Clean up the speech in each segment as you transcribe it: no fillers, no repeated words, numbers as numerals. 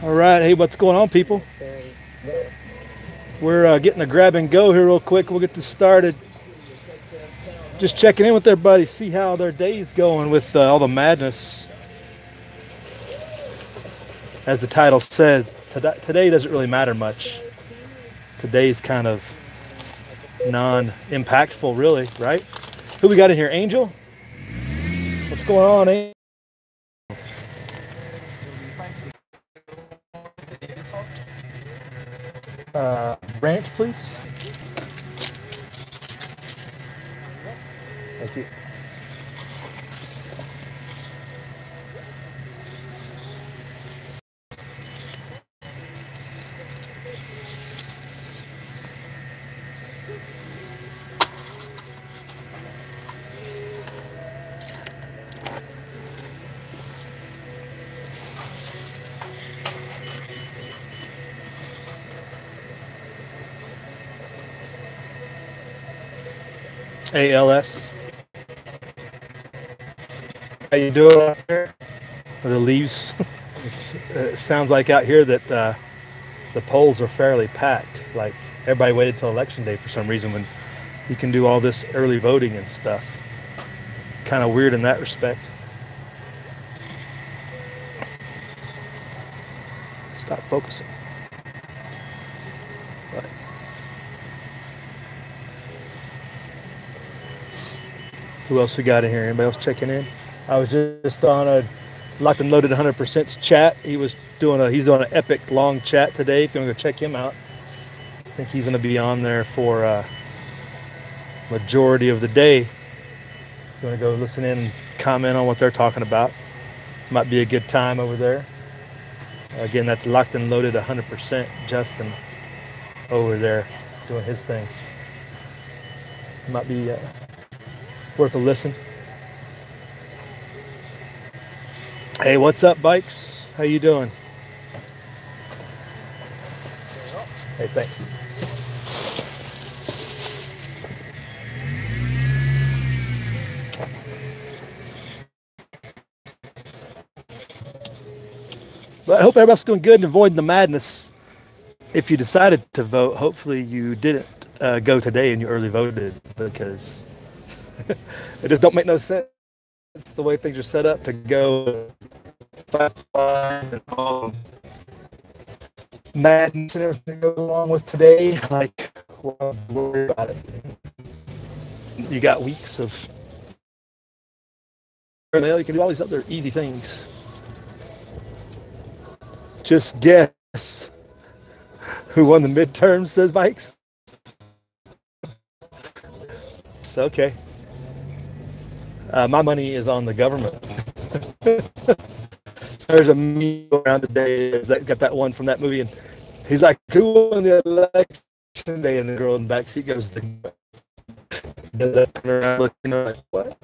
All right, hey, what's going on, people? We're getting a grab and go here real quick. We'll get this started. Just checking in with everybody, see how their day is going with all the madness. As the title said, today doesn't really matter much. Today's kind of non-impactful, really, right? Who we got in here? Angel? What's going on, Angel? Branch, please. Thank you. ALS. How you doing out there? The leaves. It sounds like out here that the polls are fairly packed. Like everybody waited till election day for some reason when you can do all this early voting and stuff. Kind of weird in that respect. Stop focusing. But who else we got in here? Anybody else checking in? I was just on a Locked and Loaded 100% chat. He's doing an epic long chat today. If you want to go check him out, I think he's going to be on there for majority of the day. If you want to go listen in and comment on what they're talking about, might be a good time over there. Again, that's Locked and Loaded 100%. Justin over there doing his thing. Might be worth a listen. Hey, what's up, Bikes? How you doing? Hey, thanks. But I hope everybody's doing good and avoiding the madness. If you decided to vote, hopefully you didn't go today and you early voted, because it just don't make no sense. It's the way things are set up to go and all madness and everything that goes along with today. Like, well, worry about it. You got weeks of mail. You can do all these other easy things. Just guess who won the midterms, says Bikes. It's okay. My money is on the government. There's a meme around today that got that one from that movie, and he's like, "Who won the election day?" And the girl in the back seat goes, around looking like, what?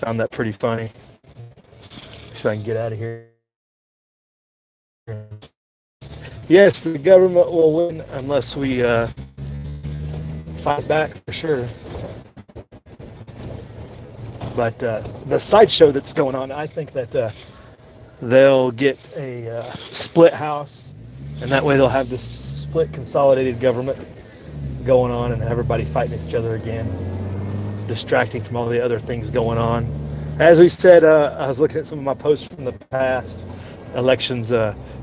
Found that pretty funny. So I can get out of here. Yes, the government will win unless we fight back for sure. But the sideshow that's going on, I think that they'll get a split house, and that way they'll have this split consolidated government going on and everybody fighting each other again, distracting from all the other things going on. As we said, I was looking at some of my posts from the past elections,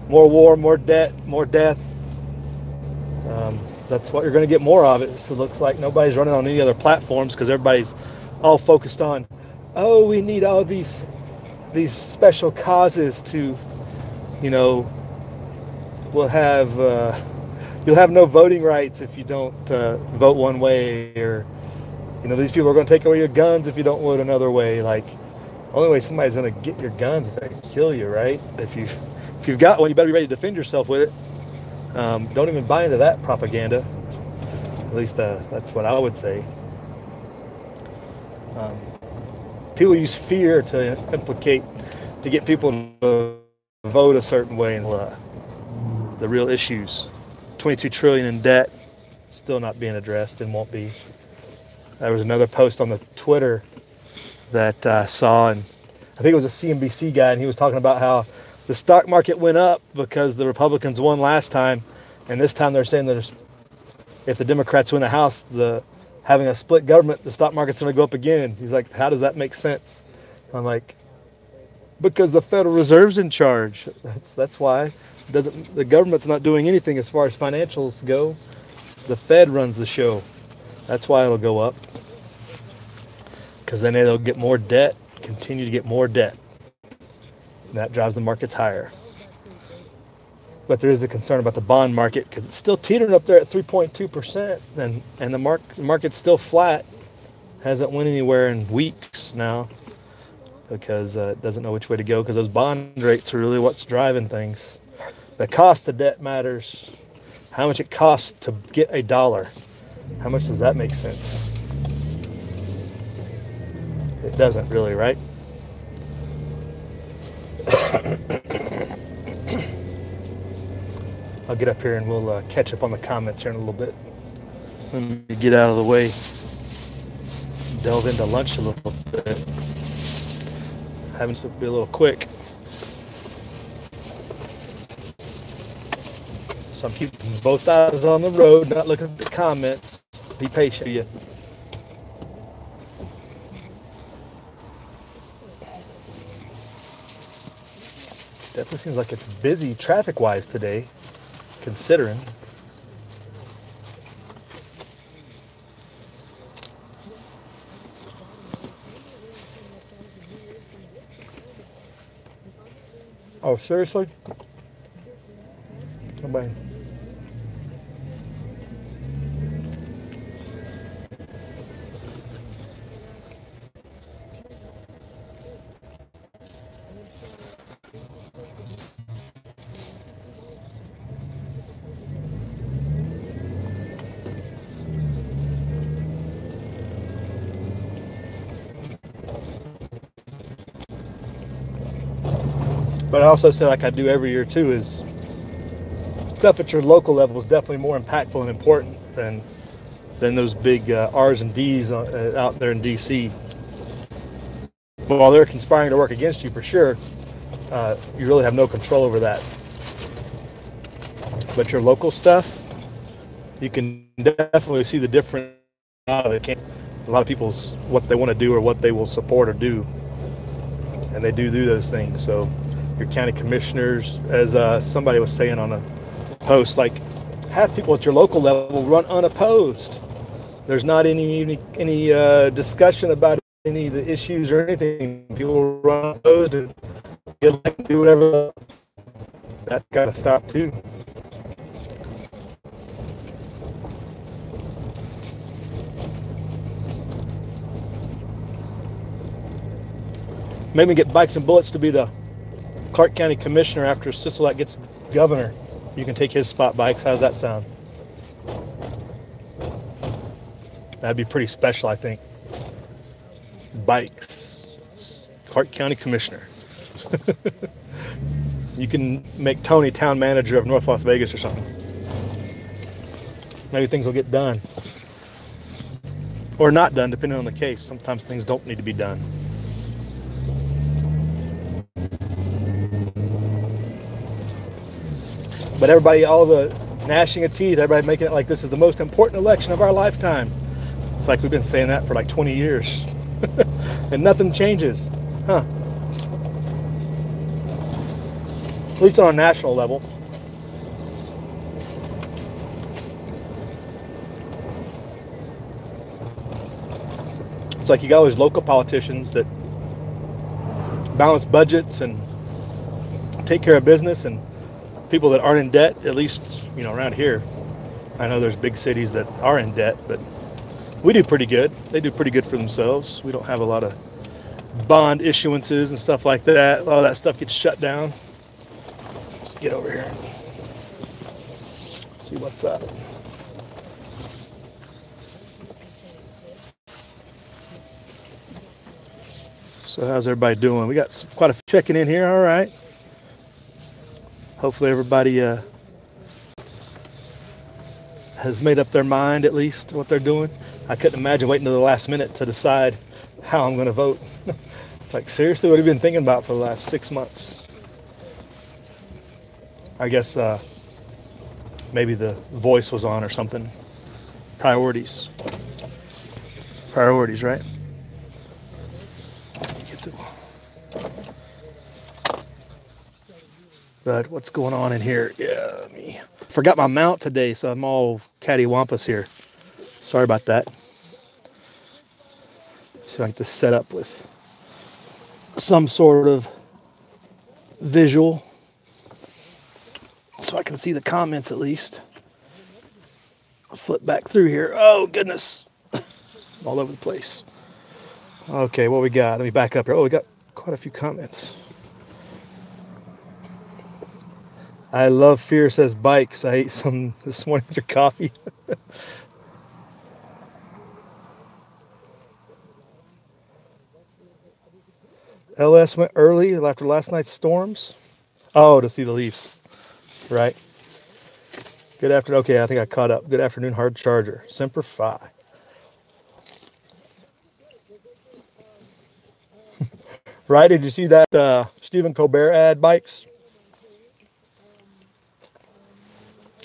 more war, more debt, more death. That's what you're going to get more of it. So it looks like nobody's running on any other platforms because everybody's all focused on, oh, we need all these special causes to, we'll have you'll have no voting rights if you don't vote one way, or these people are going to take away your guns if you don't vote another way. Like, only way somebody's going to get your guns if they can kill you, right? If you've got one, you better be ready to defend yourself with it. Don't even buy into that propaganda. At least that's what I would say. People use fear to get people to vote a certain way, and the real issues, 22 trillion in debt, still not being addressed and won't be. There was another post on the Twitter that I saw, and I think it was a CNBC guy, and he was talking about how The stock market went up because the Republicans won last time, and this time they're saying that if the Democrats win the House, having a split government, the stock market's going to go up again. He's like, how does that make sense? I'm like, because the Federal Reserve's in charge. That's why. The government's not doing anything as far as financials go. The Fed runs the show. That's why it'll go up. Because then they'll get more debt, continue to get more debt. And that drives the markets higher. But there is the concern about the bond market because it's still teetering up there at 3.2%, and the market's still flat. Hasn't went anywhere in weeks now because it doesn't know which way to go because those bond rates are really what's driving things. The cost of debt matters. How much it costs to get a dollar. How much does that make sense? It doesn't really, right? I'll get up here and we'll catch up on the comments here in a little bit. Let me get out of the way. Delve into lunch a little bit. Having to be a little quick. So I'm keeping both eyes on the road, not looking at the comments. Be patient with you. Definitely seems like it's busy traffic-wise today, considering. Oh, seriously? Nobody. But I also say, like I do every year too, is stuff at your local level is definitely more impactful and important than those big R's and D's out there in DC. But while they're conspiring to work against you for sure, you really have no control over that. But your local stuff, you can definitely see the difference. A lot of people's what they want to do or what they will support or do, and they do those things. So your county commissioners, as somebody was saying on a post, like half people at your local level run unopposed. There's not any discussion about any of the issues or anything. People run unopposed and get elected, do whatever. That's got to stop too. Made me get Bikes and Bullets to be the Clark County Commissioner after Sisolak gets governor. You can take his spot, Bikes. How's that sound? That'd be pretty special, I think. Bikes, Clark County Commissioner. You can make Tony town manager of North Las Vegas or something. Maybe things will get done. Or not done, depending on the case. Sometimes things don't need to be done. But everybody, all the gnashing of teeth, everybody making it like this is the most important election of our lifetime. It's like we've been saying that for like 20 years. And nothing changes. Huh. At least on a national level. It's like you got all these local politicians that balance budgets and take care of business, and people that aren't in debt, at least, around here. I know there's big cities that are in debt, but we do pretty good. They do pretty good for themselves. We don't have a lot of bond issuances and stuff like that. A lot of that stuff gets shut down. Let's get over here and see what's up. So how's everybody doing? We got quite a few checking in here. All right. Hopefully everybody has made up their mind, at least what they're doing. I couldn't imagine waiting to the last minute to decide how I'm going to vote. It's like, seriously, what have you been thinking about for the last 6 months? I guess maybe the voice was on or something. Priorities. Priorities, right? Get the... But what's going on in here? Yeah, me. Forgot my mount today, so I'm all cattywampus here. Sorry about that. So I like to set up with some sort of visual so I can see the comments at least. I'll flip back through here. Oh, goodness. All over the place. Okay, what we got? Let me back up here. Oh, we got quite a few comments. I love Fear says bikes. I ate some this morning through coffee. LS went early after last night's storms. Oh, to see the Leafs. Right. Good afternoon. Okay, I think I caught up. Good afternoon, Hard Charger. Semper Fi. Right, did you see that Stephen Colbert ad, bikes?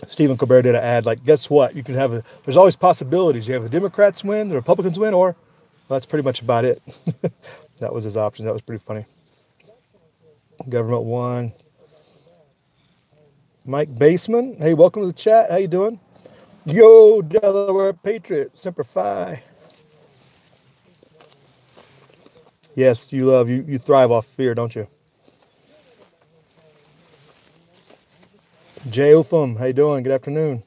Stephen Colbert did an ad like, guess what? You can have a, there's always possibilities. You have the Democrats win, the Republicans win, or well, that's pretty much about it. That was his option. That was pretty funny. Government won. Mike Baseman, hey, welcome to the chat. How you doing? Yo, Delaware Patriot, Semper Fi. Yes, you love, you thrive off fear, don't you? Jay Upham, how you doing? Good afternoon.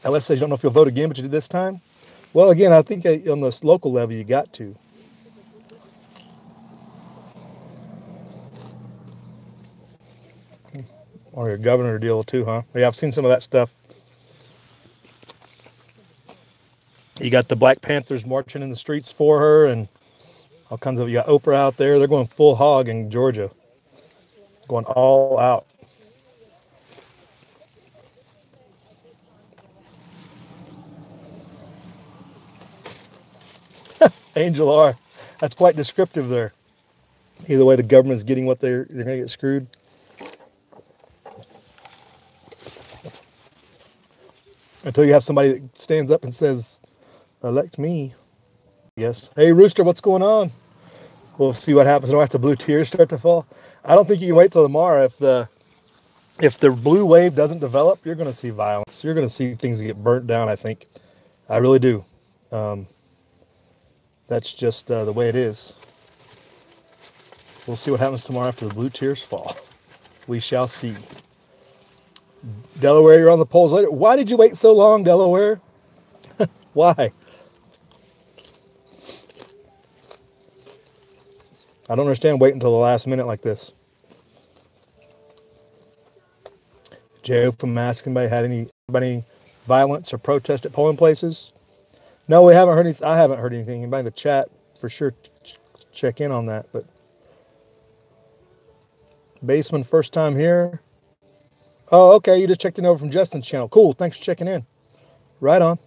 LS says you don't know if you'll vote again, but you did this time. Well, again, I think on this local level, you got to. Or your governor deal too, huh? Yeah, I've seen some of that stuff. You got the Black Panthers marching in the streets for her and all kinds of, you got Oprah out there. They're going full hog in Georgia. Going all out. Angel R. That's quite descriptive there. Either way, the government's getting what they're going to get screwed. Until you have somebody that stands up and says, elect me. Yes. Hey, Rooster, what's going on? We'll see what happens after blue tears start to fall. I don't think you can wait till tomorrow. If the blue wave doesn't develop, you're going to see violence. You're going to see things get burnt down, I think. I really do. That's just the way it is. We'll see what happens tomorrow after the blue tears fall. We shall see. Delaware, you're on the polls later. Why did you wait so long, Delaware? Why? I don't understand waiting until the last minute like this. Joe from asking anybody had any violence or protest at polling places? No, we haven't heard anything. I haven't heard anything. Anybody in the chat for sure check in on that. But Baseman, first time here. Oh, okay. You just checked in over from Justin's channel. Cool. Thanks for checking in. Right on.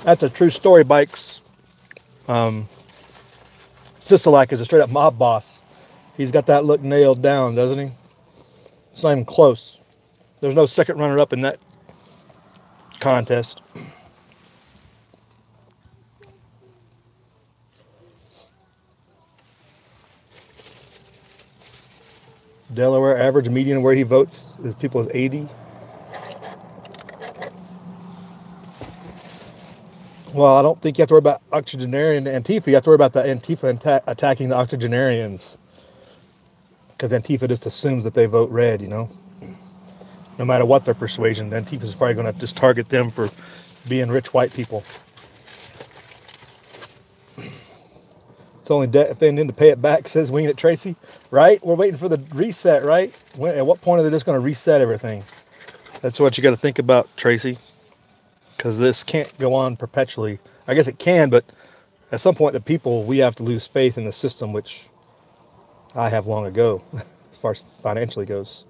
That's a true story, Bikes. Sisolak is a straight up mob boss. He's got that look nailed down, doesn't he? It's not even close. There's no second runner up in that contest. Delaware average median where he votes is people is 80. Well, I don't think you have to worry about octogenarian Antifa. You have to worry about the Antifa attacking the octogenarians. Because Antifa just assumes that they vote red, you know. No matter what their persuasion, Antifa is probably going to just target them for being rich white people. It's only debt if they intend to pay it back, says Winging It Tracy. Right? We're waiting for the reset, right? At what point are they just going to reset everything? That's what you got to think about, Tracy. Because this can't go on perpetually. I guess it can, but at some point the people, we have to lose faith in the system, which I have long ago, as far as financially goes.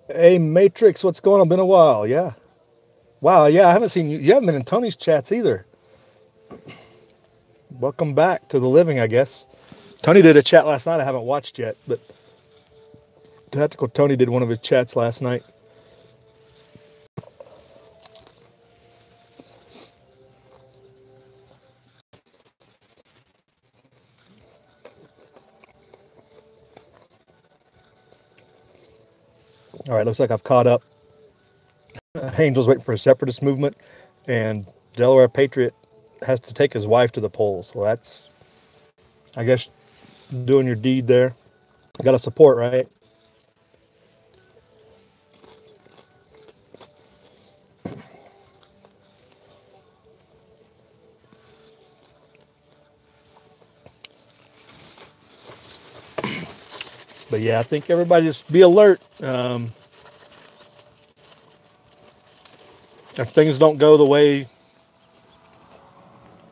Hey, Matrix, what's going on? Been a while, yeah. Wow, yeah, I haven't seen you. You haven't been in Tony's chats either. Welcome back to the living, I guess. Tony did a chat last night I haven't watched yet, but Tactical Tony did one of his chats last night. All right, looks like I've caught up. Angel's waiting for a separatist movement, and Delaware Patriot has to take his wife to the polls. Well, that's, I guess, doing your deed there. Got to support, right? But yeah, I think everybody just be alert. If things don't go the way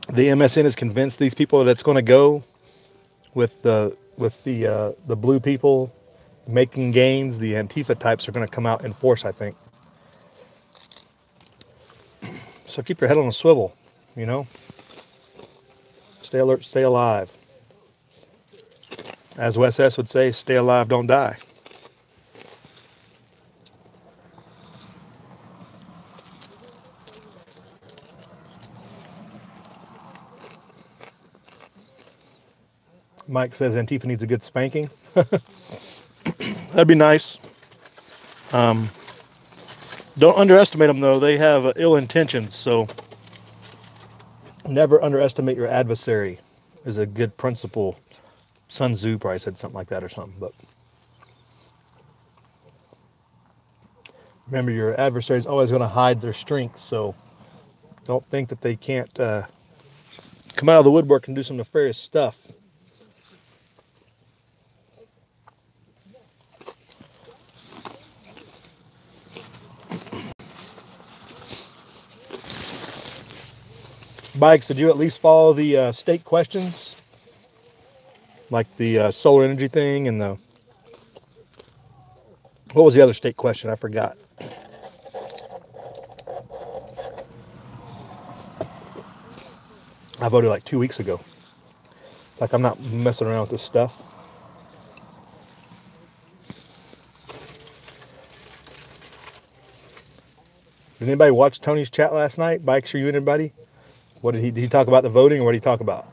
the MSN is convinced these people that it's going to go, with the blue people making gains, the Antifa types are going to come out in force, I think. So keep your head on a swivel, you know. Stay alert, stay alive. As Wes S would say, stay alive, don't die. Mike says Antifa needs a good spanking. That'd be nice. Don't underestimate them, though. They have ill intentions, so never underestimate your adversary is a good principle. Sun Tzu probably said something like that or something. But remember, your adversary is always going to hide their strengths, so don't think that they can't come out of the woodwork and do some nefarious stuff. Bikes, did you at least follow the state questions? Like the solar energy thing and the... What was the other state question? I forgot. I voted like 2 weeks ago. It's like I'm not messing around with this stuff. Did anybody watch Tony's chat last night? Bikes, are you anybody? What did he talk about the voting, or what did he talk about?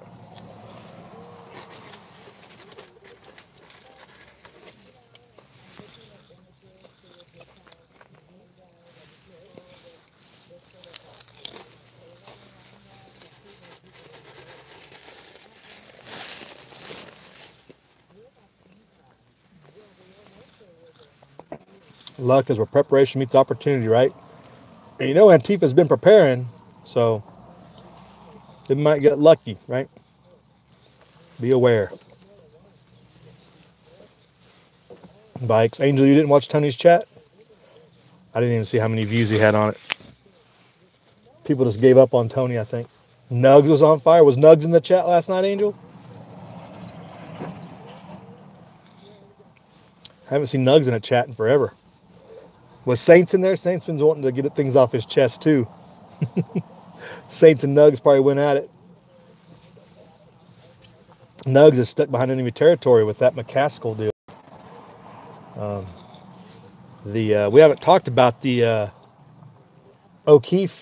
Luck is where preparation meets opportunity, right? And you know Antifa's been preparing, so they might get lucky, right? Be aware. Bikes. Angel, you didn't watch Tony's chat? I didn't even see how many views he had on it. People just gave up on Tony, I think. Nugs was on fire. Was Nugs in the chat last night, Angel? I haven't seen Nugs in a chat in forever. Was Saints in there? Saints been wanting to get things off his chest, too. Saints and Nugs probably went at it. Nugs is stuck behind enemy territory with that McCaskill deal. We haven't talked about the O'Keefe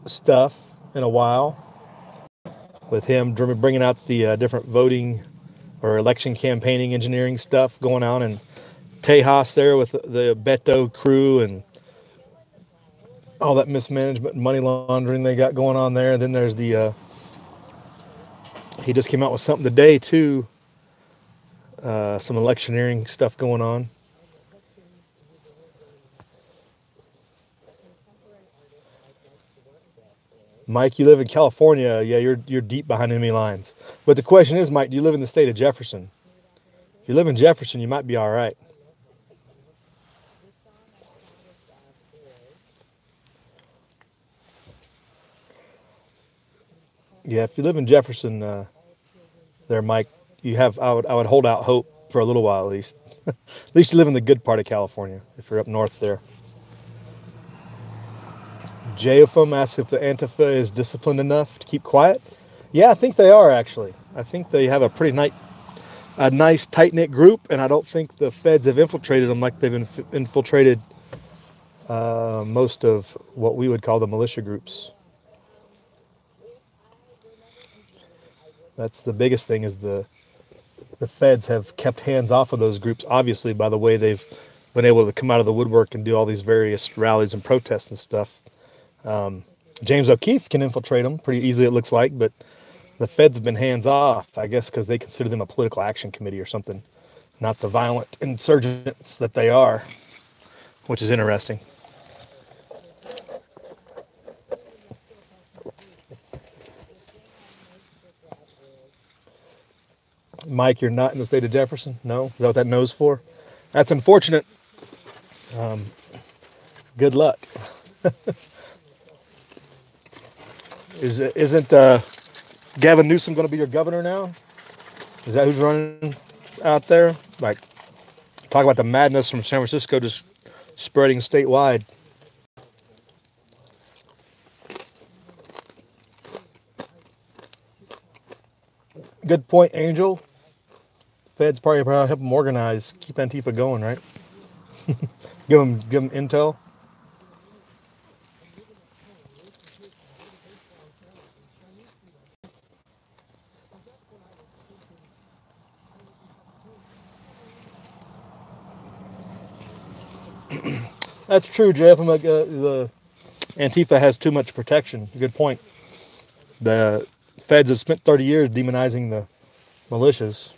stuff in a while, with him bringing out the different voting or election campaigning engineering stuff going on in Tejas there with the Beto crew and all that mismanagement and money laundering they got going on there. And then there's the he just came out with something today too, some electioneering stuff going on. Mike, you live in California. Yeah, you're deep behind enemy lines. But the question is, Mike, do you live in the state of Jefferson? If you live in Jefferson, you might be all right. Yeah, if you live in Jefferson, there, Mike, you have. I would hold out hope for a little while at least. At least you live in the good part of California if you're up north there. JFM asks if the Antifa is disciplined enough to keep quiet. Yeah, I think they are actually. I think they have a nice tight-knit group, and I don't think the feds have infiltrated them like they've infiltrated most of what we would call the militia groups. That's the biggest thing, is the feds have kept hands off of those groups, obviously, by the way they've been able to come out of the woodwork and do all these various rallies and protests and stuff. James O'Keefe can infiltrate them pretty easily, it looks like, but the feds have been hands off, I guess, because they consider them a political action committee or something, not the violent insurgents that they are, which is interesting. Mike, you're not in the state of Jefferson? No? Is that what that no's for? That's unfortunate. Good luck. Isn't Gavin Newsom going to be your governor now? Is that who's running out there? Like, talk about the madness from San Francisco just spreading statewide. Good point, Angel. Feds probably help them organize, keep Antifa going, right? give them intel. That's true, Jeff. The Antifa has too much protection. Good point. The feds have spent 30 years demonizing the militias.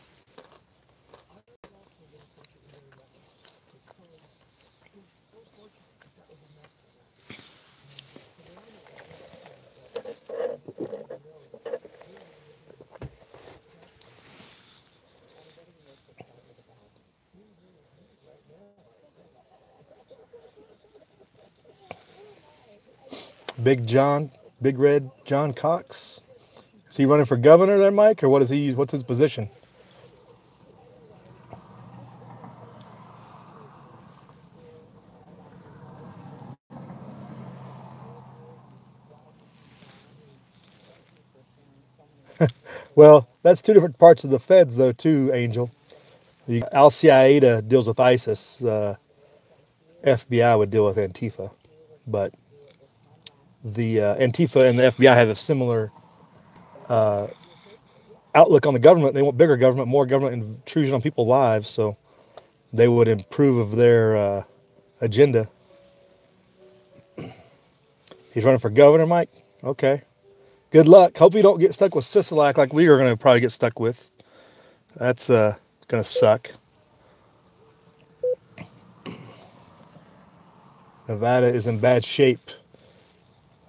Big Red John Cox. Is he running for governor there, Mike, or what's his position? Well, that's two different parts of the feds, though, too, Angel. Al-Qaeda deals with ISIS. FBI would deal with Antifa. But the Antifa and the FBI have a similar outlook on the government. They want bigger government, more government intrusion on people's lives, so they would improve of their agenda. He's running for governor, Mike? Okay. Good luck. Hope you don't get stuck with Sisolak like we are going to probably get stuck with. That's going to suck. Nevada is in bad shape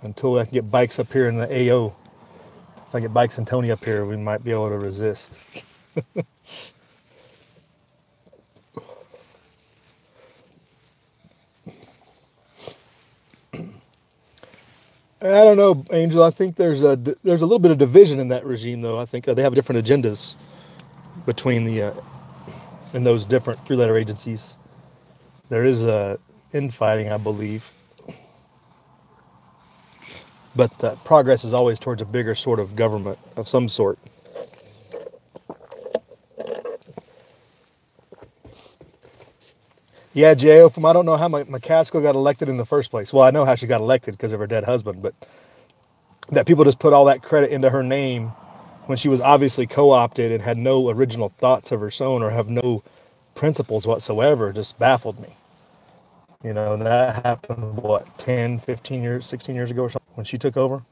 until I can get bikes up here in the AO. If I get Bikes and Tony up here, we might be able to resist. I don't know, Angel. I think there's a little bit of division in that regime, though. I think they have different agendas between in those different three-letter agencies. There is infighting, I believe, but the progress is always towards a bigger sort of government of some sort. Yeah, J.O. I don't know how McCaskill got elected in the first place. Well, I know how she got elected because of her dead husband, but that people just put all that credit into her name when she was obviously co-opted and had no original thoughts of her own or have no principles whatsoever just baffled me. You know, and that happened, what, 10, 15 years, 16 years ago or something when she took over?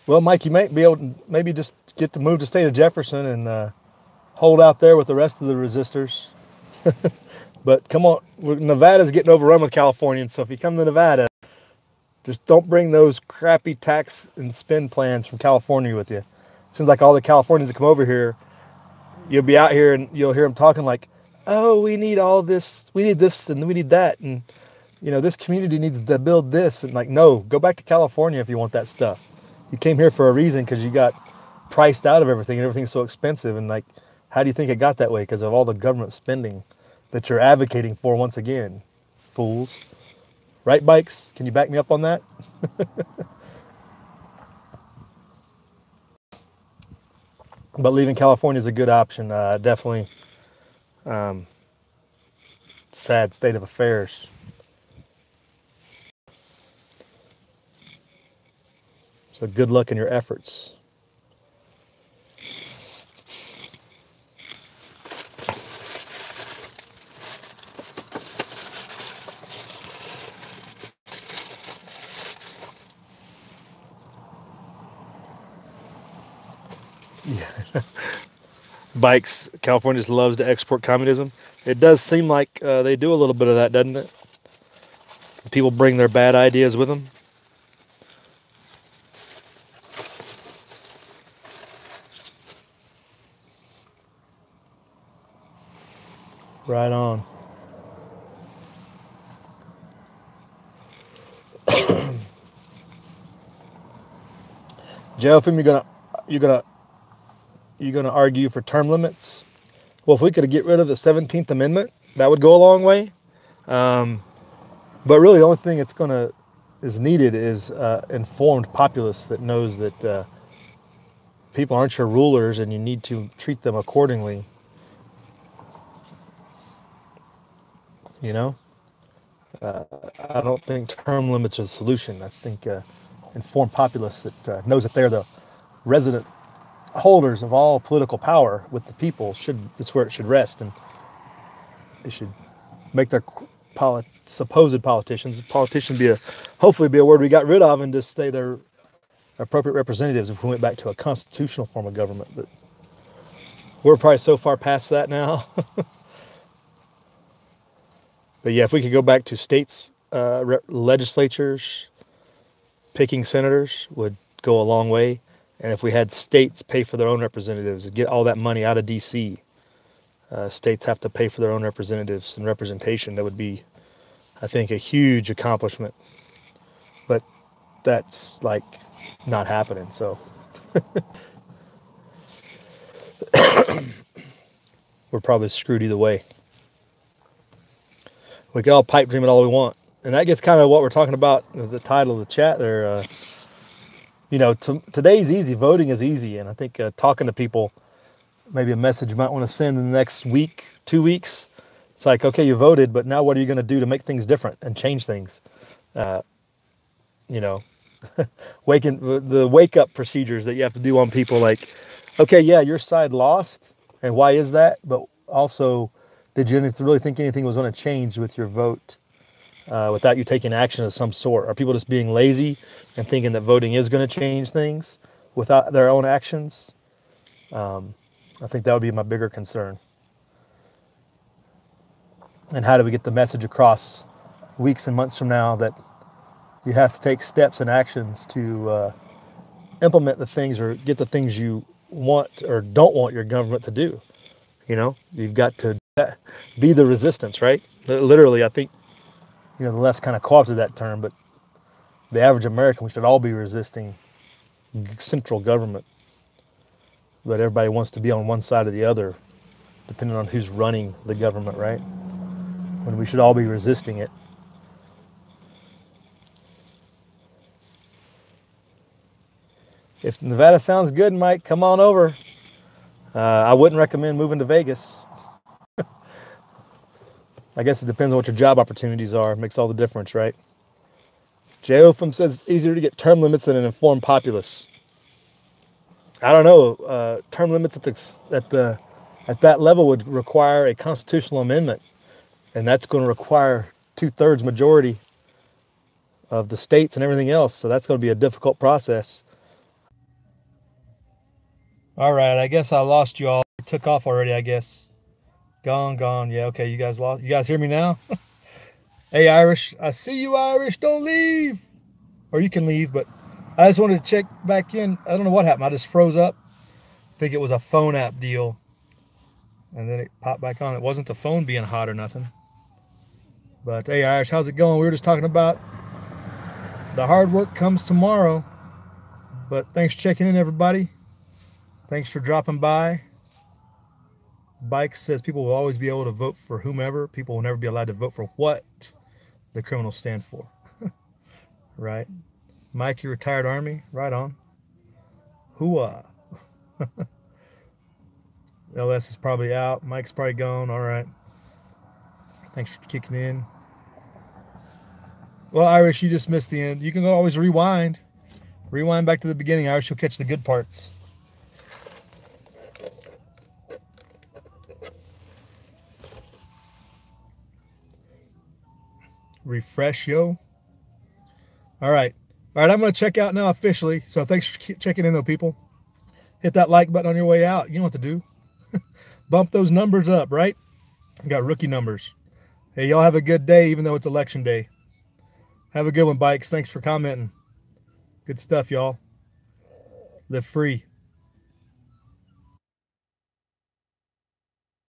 Well, Mike, you might be able to maybe just get to move to state of Jefferson and hold out there with the rest of the resistors. But come on, Nevada's getting overrun with Californians, so if you come to Nevada, just don't bring those crappy tax and spend plans from California with you. Seems like all the Californians that come over here, you'll be out here and you'll hear them talking like, oh, we need all this, we need this and we need that. And you know, this community needs to build this. And like, no, go back to California if you want that stuff. You came here for a reason because you got priced out of everything and everything's so expensive. And like, how do you think it got that way? Because of all the government spending that you're advocating for once again, fools. Right, Bikes? Can you back me up on that? But leaving California is a good option. Definitely sad state of affairs. So good luck in your efforts. Yeah. Bikes, California just loves to export communism. It does seem like they do a little bit of that, doesn't it? People bring their bad ideas with them. Right on. Joe, if you're gonna argue for term limits? Well, if we could get rid of the 17th Amendment, that would go a long way. But really, the only thing is needed is informed populace that knows that people aren't your rulers and you need to treat them accordingly. You know, I don't think term limits are the solution. I think informed populace that knows that they're the resident holders of all political power with the people it's where it should rest, and they should make their supposed politicians hopefully be a word we got rid of and just stay their appropriate representatives if we went back to a constitutional form of government. But we're probably so far past that now. But yeah, if we could go back to states, legislatures, picking senators would go a long way. And if we had states pay for their own representatives, get all that money out of D.C., states have to pay for their own representatives and representation. That would be, I think, a huge accomplishment. But that's like not happening. So we're probably screwed either way. We can all pipe dream it all we want. And that gets kind of what we're talking about, the title of the chat there. You know, today's easy. Voting is easy. And I think talking to people, maybe a message you might want to send in the next week, 2 weeks. It's like, okay, you voted, but now what are you going to do to make things different and change things? You know, the wake up procedures that you have to do on people, like, okay, yeah, your side lost. And why is that? But also, did you really think anything was going to change with your vote without you taking action of some sort? Are people just being lazy and thinking that voting is going to change things without their own actions? I think that would be my bigger concern. And how do we get the message across weeks and months from now that you have to take steps and actions to implement the things or get the things you want or don't want your government to do? You know, you've got to be the resistance, right? Literally, I think, you know, the left's kind of co-opted that term, but the average American, we should all be resisting central government. But everybody wants to be on one side or the other, depending on who's running the government, right? When we should all be resisting it. If Nevada sounds good, Mike, come on over. I wouldn't recommend moving to Vegas. I guess it depends on what your job opportunities are. It makes all the difference, right? J.O.F.M. says it's easier to get term limits than an informed populace. I don't know. Term limits at that level would require a constitutional amendment, and that's going to require 2/3 majority of the states and everything else. So that's going to be a difficult process. All right, I guess I lost you all. You took off already, I guess. Gone. Yeah, okay, you guys lost. You guys hear me now? Hey, Irish. I see you, Irish. Don't leave. Or you can leave, but I just wanted to check back in. I don't know what happened. I just froze up. I think it was a phone app deal. And then it popped back on. It wasn't the phone being hot or nothing. But hey, Irish, how's it going? We were just talking about the hard work comes tomorrow. But thanks for checking in, everybody. Thanks for dropping by. Bike says people will always be able to vote for whomever. People will never be allowed to vote for what the criminals stand for. Right? Mike, you retired Army? Right on. Hooah. LS is probably out. Mike's probably gone. All right. Thanks for kicking in. Well, Irish, you just missed the end. You can always rewind. Rewind back to the beginning, Irish. You'll catch the good parts. Refresh, yo. All right. All right, I'm going to check out now officially. So thanks for checking in, though, people. Hit that like button on your way out. You know what to do. Bump those numbers up, right? We got rookie numbers. Hey, y'all have a good day, even though it's election day. Have a good one, Bikes. Thanks for commenting. Good stuff, y'all. Live free.